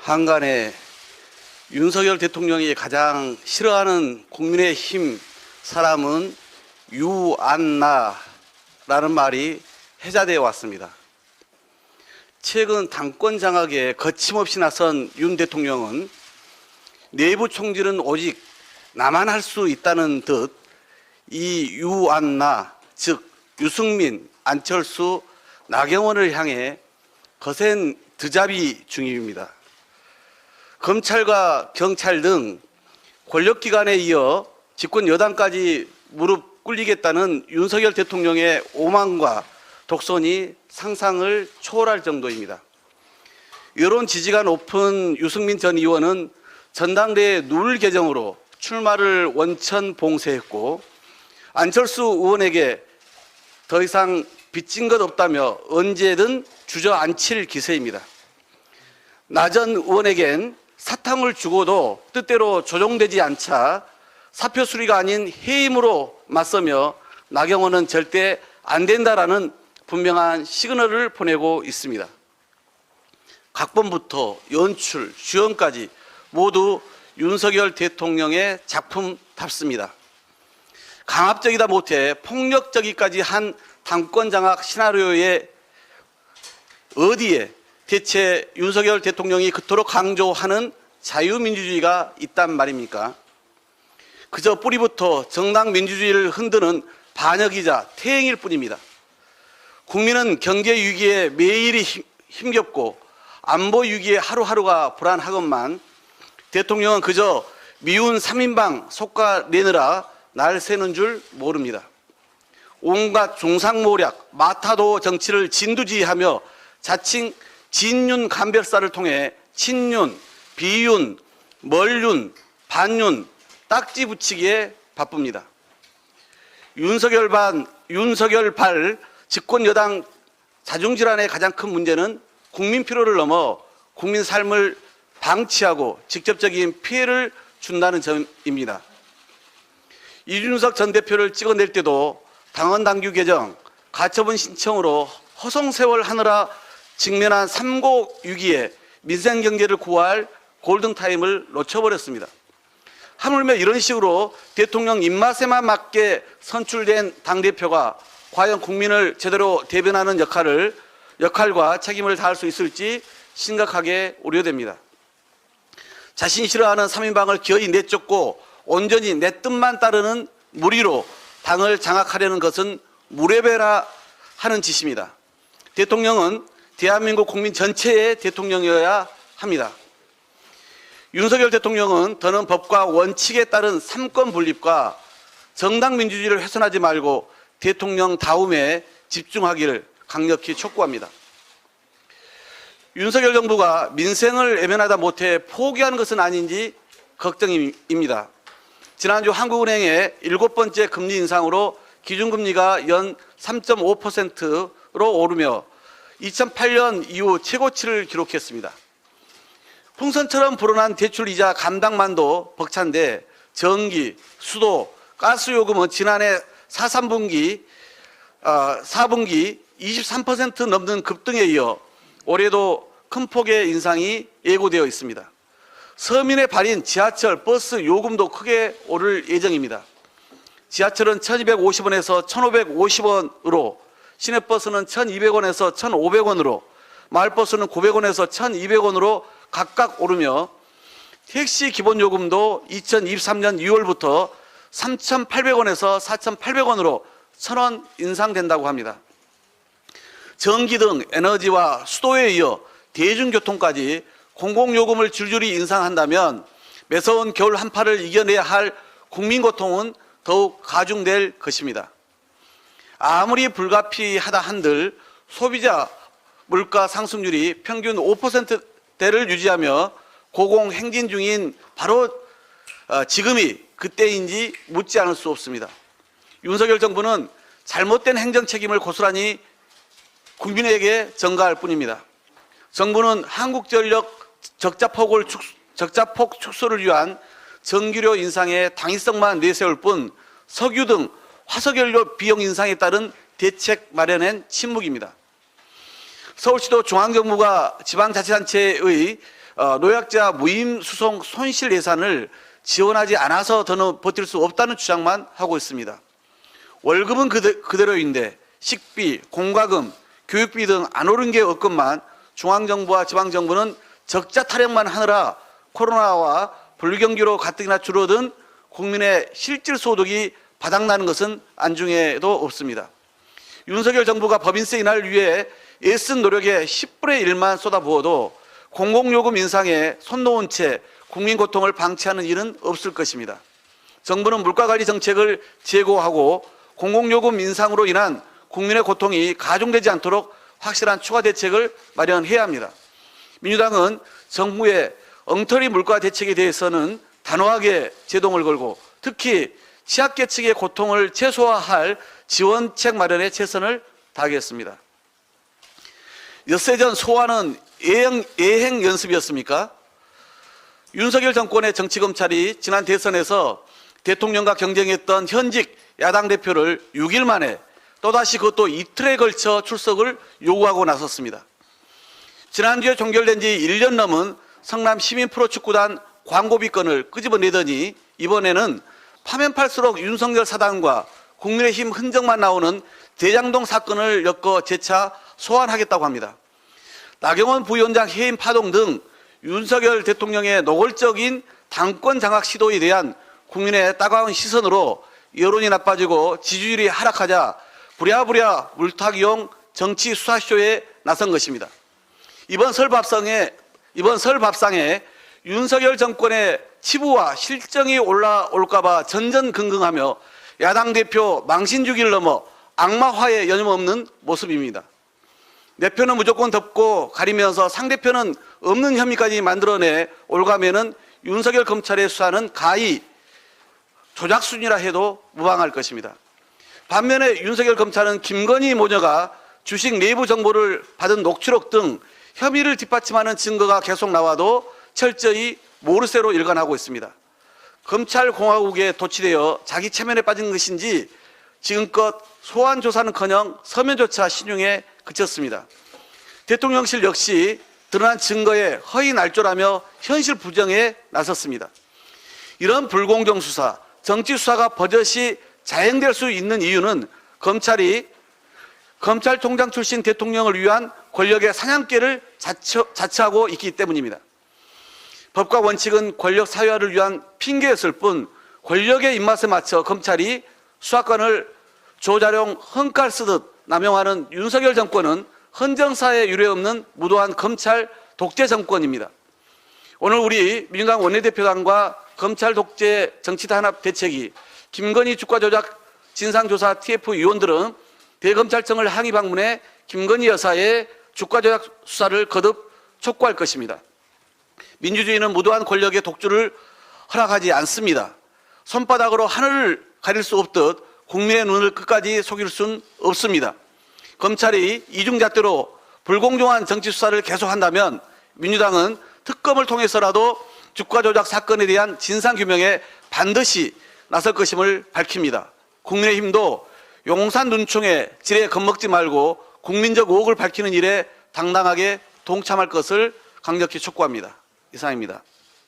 한간에 윤석열 대통령이 가장 싫어하는 국민의힘 사람은 유안나라는 말이 회자되어 왔습니다. 최근 당권 장악에 거침없이 나선 윤 대통령은 내부 총질은 오직 나만 할 수 있다는 듯 이 유안나, 즉 유승민, 안철수, 나경원을 향해 거센 드자비 중입니다. 검찰과 경찰 등 권력기관에 이어 집권 여당까지 무릎 꿇리겠다는 윤석열 대통령의 오만과 독선이 상상을 초월할 정도입니다. 여론 지지가 높은 유승민 전 의원은 전당대회 룰 개정으로 출마를 원천 봉쇄했고, 안철수 의원에게 더 이상 빚진 것 없다며 언제든 주저앉힐 기세입니다. 나 전 의원에겐 사탕을 주고도 뜻대로 조정되지 않자 사표 수리가 아닌 해임으로 맞서며 나경원은 절대 안 된다라는 분명한 시그널을 보내고 있습니다. 각본부터 연출, 주연까지 모두 윤석열 대통령의 작품답습니다. 강압적이다 못해 폭력적이까지 한 당권 장악 시나리오에 어디에 대체 윤석열 대통령이 그토록 강조하는 자유민주주의가 있단 말입니까? 그저 뿌리부터 정당 민주주의를 흔드는 반역이자 퇴행일 뿐입니다. 국민은 경제 위기에 매일이 힘겹고 안보 위기에 하루하루가 불안하건만 대통령은 그저 미운 3인방 속가내느라 날 새는 줄 모릅니다. 온갖 중상모략, 마타도 정치를 진두지휘하며 자칭 진윤 감별사를 통해 친윤, 비윤, 멀윤, 반윤, 딱지 붙이기에 바쁩니다. 윤석열 발 집권 여당 자중질환의 가장 큰 문제는 국민 피로를 넘어 국민 삶을 방치하고 직접적인 피해를 준다는 점입니다. 이준석 전 대표를 찍어낼 때도 당헌 당규 개정, 가처분 신청으로 허송세월 하느라 직면한 삼고위기에 민생 경제를 구할 골든타임을 놓쳐버렸습니다. 하물며 이런 식으로 대통령 입맛에만 맞게 선출된 당대표가 과연 국민을 제대로 대변하는 역할과 책임을 다할 수 있을지 심각하게 우려됩니다. 자신이 싫어하는 3인방을 기어이 내쫓고 온전히 내 뜻만 따르는 무리로 당을 장악하려는 것은 무례배라 하는 짓입니다. 대통령은 대한민국 국민 전체의 대통령이어야 합니다. 윤석열 대통령은 더는 법과 원칙에 따른 삼권 분립과 정당 민주주의를 훼손하지 말고 대통령다움에 집중하기를 강력히 촉구합니다. 윤석열 정부가 민생을 외면하다 못해 포기하는 것은 아닌지 걱정입니다. 지난주 한국은행의 7번째 금리 인상으로 기준금리가 연 3.5%로 오르며 2008년 이후 최고치를 기록했습니다. 풍선처럼 불어난 대출이자 감당만도 벅찬데 전기, 수도, 가스요금은 지난해 4분기 23% 넘는 급등에 이어 올해도 큰 폭의 인상이 예고되어 있습니다. 서민의 발인 지하철, 버스 요금도 크게 오를 예정입니다. 지하철은 1250원에서 1550원으로, 시내버스는 1200원에서 1500원으로, 마을버스는 900원에서 1200원으로 각각 오르며 택시 기본요금도 2023년 2월부터 3800원에서 4800원으로 1000원 인상된다고 합니다. 전기 등 에너지와 수도에 이어 대중교통까지 공공요금을 줄줄이 인상한다면 매서운 겨울 한파를 이겨내야 할 국민고통은 더욱 가중될 것입니다. 아무리 불가피하다 한들 소비자 물가 상승률이 평균 5%대를 유지하며 고공행진 중인 바로 지금이 그때인지 묻지 않을 수 없습니다. 윤석열 정부는 잘못된 행정 책임을 고스란히 국민에게 전가할 뿐입니다. 정부는 한국전력 적자폭 축소를 위한 전기료 인상의 당위성만 내세울 뿐 석유 등 화석연료 비용 인상에 따른 대책 마련엔 침묵입니다. 서울시도 중앙정부가 지방자치단체의 노약자 무임 수송 손실 예산을 지원하지 않아서 더는 버틸 수 없다는 주장만 하고 있습니다. 월급은 그대로인데 식비, 공과금, 교육비 등 안 오른 게 없건만 중앙정부와 지방정부는 적자 타령만 하느라 코로나와 불경기로 가뜩이나 줄어든 국민의 실질 소득이 바닥나는 것은 안중에도 없습니다. 윤석열 정부가 법인세 인하를 위해 애쓴 노력의 10분의 1만 쏟아부어도 공공요금 인상에 손 놓은 채 국민 고통을 방치하는 일은 없을 것입니다. 정부는 물가관리 정책을 재고하고 공공요금 인상으로 인한 국민의 고통이 가중되지 않도록 확실한 추가 대책을 마련해야 합니다. 민주당은 정부의 엉터리 물가 대책에 대해서는 단호하게 제동을 걸고 특히 취약계층의 고통을 최소화할 지원책 마련에 최선을 다하겠습니다. 엿새 전 소환은 예행 연습이었습니까? 윤석열 정권의 정치검찰이 지난 대선에서 대통령과 경쟁했던 현직 야당 대표를 6일 만에 또다시 그것도 이틀에 걸쳐 출석을 요구하고 나섰습니다. 지난주에 종결된 지 1년 넘은 성남 시민 프로축구단 광고비 건을 끄집어내더니 이번에는 파면 팔수록 윤석열 사단과 국민의힘 흔적만 나오는 대장동 사건을 엮어 재차 소환하겠다고 합니다. 나경원 부위원장 해임 파동 등 윤석열 대통령의 노골적인 당권 장악 시도에 대한 국민의 따가운 시선으로 여론이 나빠지고 지지율이 하락하자 부랴부랴 물타기용 정치 수사쇼에 나선 것입니다. 이번 설 밥상에 윤석열 정권의 치부와 실정이 올라올까봐 전전긍긍하며 야당 대표 망신주기를 넘어 악마화에 여념없는 모습입니다. 내 편은 무조건 덮고 가리면서 상대편은 없는 혐의까지 만들어내 올가면은 윤석열 검찰의 수사는 가히 조작순이라 해도 무방할 것입니다. 반면에 윤석열 검찰은 김건희 모녀가 주식 내부 정보를 받은 녹취록 등 혐의를 뒷받침하는 증거가 계속 나와도 철저히 모르쇠로 일관하고 있습니다. 검찰공화국에 도취되어 자기 체면에 빠진 것인지 지금껏 소환 조사는커녕 서면조차 신용에 그쳤습니다. 대통령실 역시 드러난 증거에 허위 날조라며 현실 부정에 나섰습니다. 이런 불공정 수사, 정치 수사가 버젓이 자행될 수 있는 이유는 검찰이 검찰총장 출신 대통령을 위한 권력의 사냥개를 자처하고 있기 때문입니다. 법과 원칙은 권력 사유화를 위한 핑계였을 뿐 권력의 입맛에 맞춰 검찰이 수사권을 조자룡 헝칼 쓰듯 남용하는 윤석열 정권은 헌정사에 유례없는 무도한 검찰 독재 정권입니다. 오늘 우리 민주당 원내대표단과 검찰 독재 정치단합 대책위, 김건희 주가 조작 진상조사 TF 위원들은 대검찰청을 항의 방문해 김건희 여사의 주가 조작 수사를 거듭 촉구할 것입니다. 민주주의는 무도한 권력의 독주를 허락하지 않습니다. 손바닥으로 하늘을 가릴 수 없듯 국민의 눈을 끝까지 속일 수는 없습니다. 검찰이 이중잣대로 불공정한 정치 수사를 계속한다면 민주당은 특검을 통해서라도 주가 조작 사건에 대한 진상규명에 반드시 나설 것임을 밝힙니다. 국민의힘도 용산 눈총에 지레 겁먹지 말고 국민적 의혹을 밝히는 일에 당당하게 동참할 것을 강력히 촉구합니다. 이상입니다.